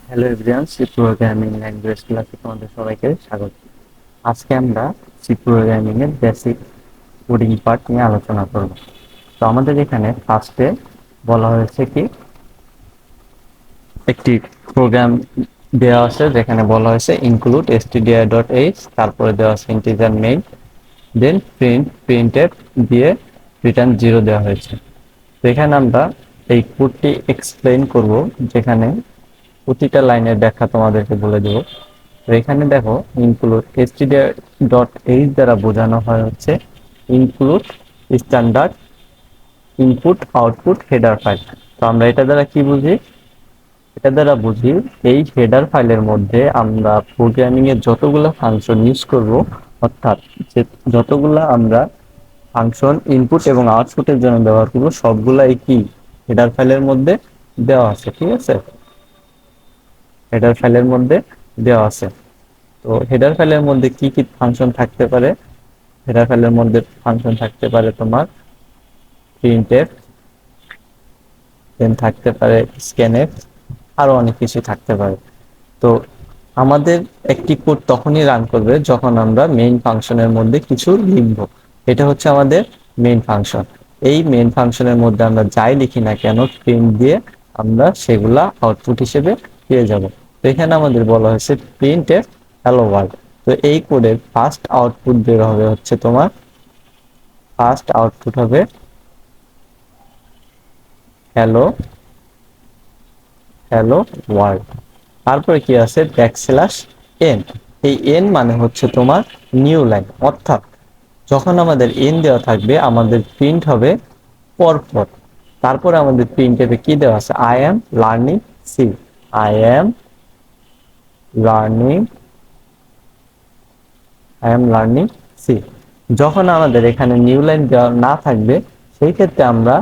Hello everyone, C programming language ক্লাসে তোমাদের সবাইকে স্বাগত। আজকে আমরা সি প্রোগ্রামিং এর বেসিক কোডিং পার্ট নিয়ে আলোচনা করব। তো আমাদের এখানে ফার্স্টে বলা হয়েছে কি একটি প্রোগ্রাম দেওয়া আছে, যেখানে বলা হয়েছে ইনক্লুড stdio.h, তারপরে দেওয়া আছে ইন্টিজার মেইন, দেন প্রিন্টেড দিয়ে রিটার্ন 0 দেওয়া হয়েছে। তো এখানে আমরা এই কোডটি এক্সপ্লেইন করব, যেখানে প্রতিটা লাইনের ব্যাখ্যা তোমাদেরকে বলে দেব। তো এখানে দেখো, ইনক্লুড stdio.h দ্বারা বোঝানো হয় হচ্ছে include standard input output header file. তো আমরা এটা দ্বারা কি বুঝি? এটা দ্বারা বুঝি এই হেডার ফাইলের মধ্যে আমরা প্রোগ্রামিং এর যতগুলো ফাংশন ইউজ করব, অর্থাৎ যে যতগুলো আমরা ফাংশন ইনপুট এবং আউটপুটের জন্য ব্যবহার করব, সবগুলাই কি হেডার ফাইলের মধ্যে দেওয়া আছে। ঠিক আছে, হেডার ফাইলের মধ্যে দেওয়া আছে। তো হেডার ফাইলের মধ্যে কি কি ফাংশন থাকতে পারে? হেডার ফাইলের মধ্যে ফাংশন থাকতে পারে তোমার প্রিন্টএফ, দেন থাকতে পারে স্ক্যানএফ, আরো অনেক কিছু থাকতে পারে। তো আমাদের একটি কোড তখনই রান করবে যখন আমরা মেইন ফাংশনের মধ্যে কিছু লিখব। এটা হচ্ছে আমাদের মেইন ফাংশন। এই মেইন ফাংশনের মধ্যে আমরা যাই লিখি না কেন, প্রিন্ট দিয়ে আমরা সেগুলা আউটপুট হিসেবে পেয়ে যাব। তো এখানে আমাদের বলা হয়েছে প্রিন্ট এফ হ্যালো ওয়ার্ল্ড। তো এই কোডের ফার্স্ট আউটপুট বের হবে হচ্ছে তোমার, ফার্স্ট আউটপুট হবে হ্যালো হ্যালো ওয়ার্ল্ড। তারপরে কি আছে? Backslash N. এই এন মানে হচ্ছে তোমার নিউ লাইন, অর্থাৎ যখন আমাদের এন দেওয়া থাকবে আমাদের প্রিন্ট হবে পরপর। তারপরে আমাদের প্রিন্টে কি দেওয়া আছে? I am learning C, I am learning I am learning C. যখন আমাদের এখানে নিউ লাইন দেওয়া না থাকবে, সেই ক্ষেত্রে আমরা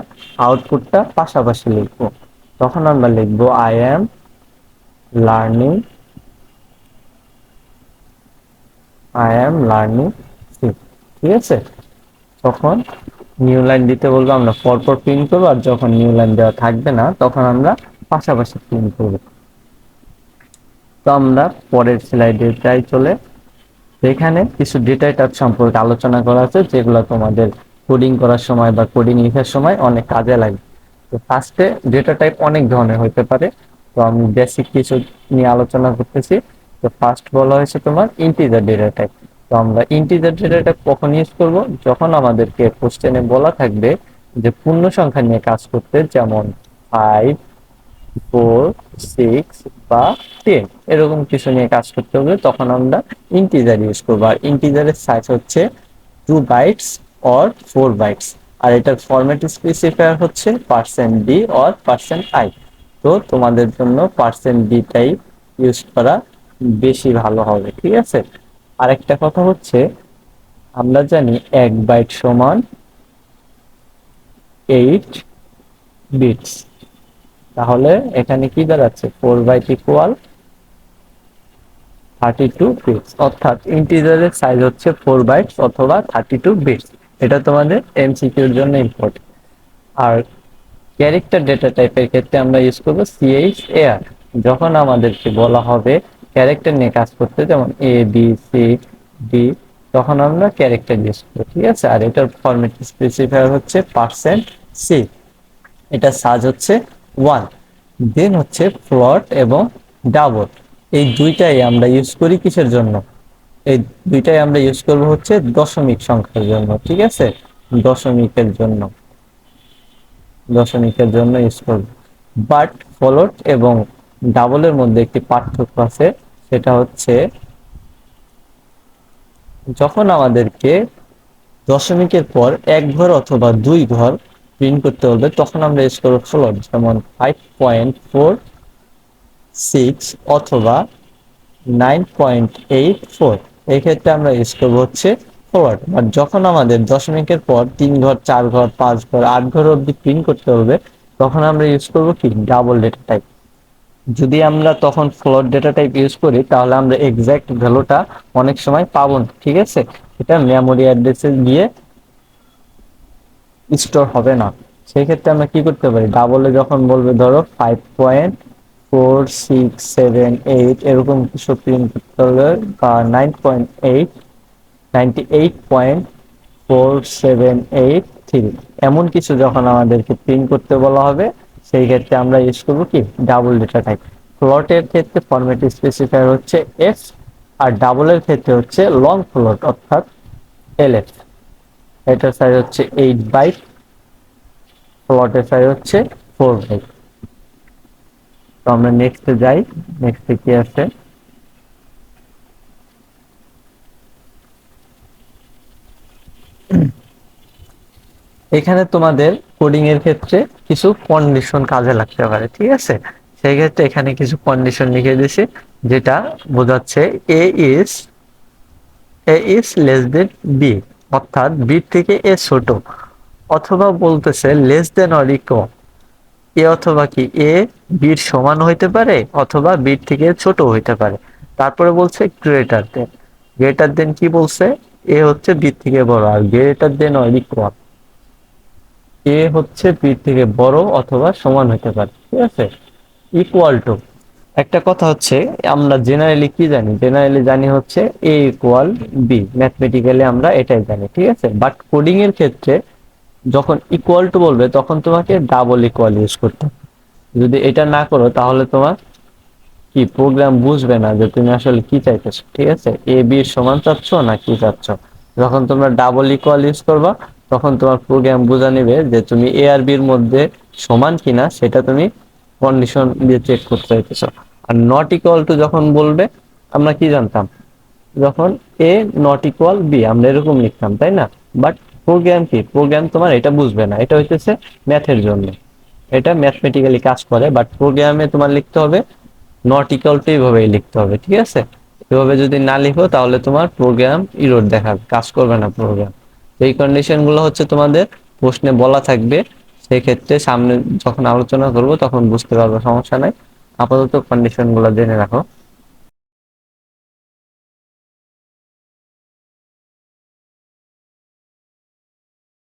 আউটপুটটা পাশাপাশি লিখবো। তখন আমরা লিখবো আই এম লার্নিং সি। ঠিক আছে, তখন নিউ লাইন দিতে বলবো, আমরা পরপর প্রিন্ট করবো। আর যখন নিউ লাইন দেওয়া থাকবে না, তখন আমরা পাশাপাশি প্রিন্ট করবো। তো আমরা পরের স্লাইডে যাই চলে। এখানে কিছু ডেটা টাইপ সম্পর্কে আলোচনা করা আছে, যেগুলো তোমাদের কোডিং করার সময় বা কোডিং লেখার সময় অনেক কাজে লাগে। তো ফার্স্টে ডেটা টাইপ অনেক ধরনের হতে পারে। তো আমি বেসিক কিছু নিয়ে আলোচনা করতেছি। তো ফার্স্ট বলা হয়েছে তোমার ইন্টিজার ডেটা টাইপ। তো আমরা ইন্টিজার ডেটা টাইপ কখন ইউজ করব? যখন আমাদেরকে কোশ্চেনে বলা থাকবে যে পূর্ণ সংখ্যা নিয়ে কাজ করতে, যেমন 5, 4, 6 বা 10 এরকম কিছু নিয়ে কাজ করতে হবে, তখন আমরা ইন্টিজার ইউজ করবো। আর ইন্টিজারের সাইজ হচ্ছে 2 বাইটস অর 4 বাইটস। আর এটার ফরম্যাট স্পেসিফায়ার হচ্ছে %d অর %i। তো তোমাদের জন্য %d টাই ইউজ করা বেশি ভালো হবে। ঠিক আছে, আরেকটা কথা হচ্ছে, আমরা জানি 1 বাইট সমান 8 বিটস। তাহলে এখানে কি দাঁড়াচ্ছে? 4 বাইট ইকুয়াল 32 বিটস, অর্থাৎ ইন্টিজারের সাইজ হচ্ছে 4 বাইটস অথবা 32 বিটস। এটা তোমাদের এমসিকিউর জন্য ইম্পর্টেন্ট। আর ক্যারেক্টার ডেটা টাইপের ক্ষেত্রে আমরা ইউজ করবো CHAR। যখন আমাদেরকে বলা হবে ক্যারেক্টার নিয়ে কাজ করতে, যেমন A B C D, তখন আমরা ক্যারেক্টার ইউজ করবো। ঠিক আছে, আর এটার ফরম্যাট স্পেসিফায়ার হচ্ছে %c, এটা সাজ হচ্ছে 1। দেন হচ্ছে ফ্লোট এবং ডাবল, এই দুইটাই আমরা ইউজ করি কিসের জন্য? এই দুইটাই আমরা ইউজ করব হচ্ছে দশমিক সংখ্যার জন্য। ঠিক আছে, দশমিকের জন্য, দশমিকের জন্য ইউজ করব। বাট ফ্লোট এবং ডাবলের মধ্যে একটি পার্থক্য আছে, সেটা হচ্ছে যখন আমাদেরকে দশমিকের পর এক ঘর অথবা 2 ঘর প্রিন্ট করতে হবে, তখন আমরা ইউজ করব ফ্লোট, যেমন 5.46 অথবা 9.84। এই ক্ষেত্রে আমরা ইউজ করবো হচ্ছে ফরওয়ার্ড। বাট যখন আমাদের দশমিকের পর 3 ঘর, 4 ঘর, 5 ঘর, 8 ঘর অব্দি প্রিন্ট করতে হবে, তখন আমরা ইউজ করবো কি ডাবল ডেটা টাইপ। যদি আমরা তখন ফ্লোট ডেটা টাইপ ইউজ করি, তাহলে আমরা এক্সাক্ট ভ্যালুটা অনেক সময় পাবো না। ঠিক আছে, এটা মেমোরি অ্যাড্রেসে গিয়ে স্টোর হবে না। সেই ক্ষেত্রে আমরা কি করতে পারি? ডাবলে যখন বলবে, ধরো 5.46 4 6 7 8 এরকম কিছু প্রিন্ট করতে হবে, বা 9.8 98.478 3 এমন কিছু যখন আমাদেরকে প্রিন্ট করতে বলা হবে, সেই ক্ষেত্রে আমরা ইউজ করবো কি ডাবল ডেটা টাইপ। ফ্লোটের ক্ষেত্রে ফরম্যাট স্পেসিফায়ার হচ্ছে এফ, আর ডাবলের ক্ষেত্রে হচ্ছে লং ফ্লোট অর্থাৎ এলএফ। এটার সাইজ হচ্ছে 8 বাইট, ফ্লোটের সাইজ হচ্ছে 4 বাইট। তো আমরা নেক্সটে যাই। নেক্সটে কি আছে, এখানে তোমাদের কোডিং এর ক্ষেত্রে কিছু কন্ডিশন কাজে লাগতে পারে, ঠিক আছে। সেই ক্ষেত্রে এখানে কিছু কন্ডিশন লিখে দিয়েছি, যেটা বোঝাচ্ছে এ ইজ লেস দেন বি, অর্থাৎ বি থেকে এ ছোট, অথবা বলতেছে লেস দেন অর ইকুয়াল, এ অথবা কি এ বির সমান হইতে পারে অথবা বির থেকে ছোট হইতে পারে। তারপরে বলছে গ্রেটার দেন। গ্রেটার দেন কি বলছে, এ হচ্ছে বির থেকে বড়, আর গ্রেটার দেন অর ইকুয়াল, এ হচ্ছে বি থেকে বড় অথবা সমান হতে পারে, ঠিক আছে। ইকুয়াল টু, একটা কথা হচ্ছে, আমরা জেনারেলি কি জানি, জেনারেলি জানি হচ্ছে এ ইকুয়াল বি, ম্যাথমেটিক্যালি আমরা এটাই জানি, ঠিক আছে। বাট কোডিং এর ক্ষেত্রে যখন ইকুয়াল টু বলবে তখন তোমাকে ডাবল ইকুয়াল ইউজ করতে হবে। যদি এটা না করো তাহলে তোমার কি প্রোগ্রাম বুঝবে না যে তুমি আসলে কি চাইতেছো, ঠিক আছে, এ বি এর সমান চাচ্ছ না কি চাচ্ছ। যখন তোমরা ডাবল ইকুয়াল ইউজ করবা তখন তোমার প্রোগ্রাম বুঝা নিবে যে তুমি এ আর বির মধ্যে সমান কিনা, সেটা তুমি কন্ডিশন দিয়ে চেক করতে চাইতেছো। আর নট ইকুয়াল টু যখন বলবে, আমরা কি জানতাম, যখন এ নট ইকুয়াল বি আমরা এরকম লিখতাম, তাই না। বাট প্রোগ্রাম কি, প্রোগ্রাম তোমার এটা বুঝবে না, এটা হইতেছে ম্যাথের জন্য, এটা ম্যাথমেটিক্যালি কাজ করে। বাট প্রোগ্রামে তোমার লিখতে হবে নট ইকুয়াল টু, এইভাবেই লিখতে হবে, ঠিক আছে। এভাবে যদি না লিখো তাহলে তোমার প্রোগ্রাম ইরর দেখাবে, কাজ করবে না প্রোগ্রাম। এই কন্ডিশন গুলো হচ্ছে তোমাদের প্রশ্নে বলা থাকবে, সেই ক্ষেত্রে সামনে যখন আলোচনা করব তখন বুঝতে পারবো, সমস্যা নাই। আপাতত কন্ডিশন গুলো জেনে রাখো।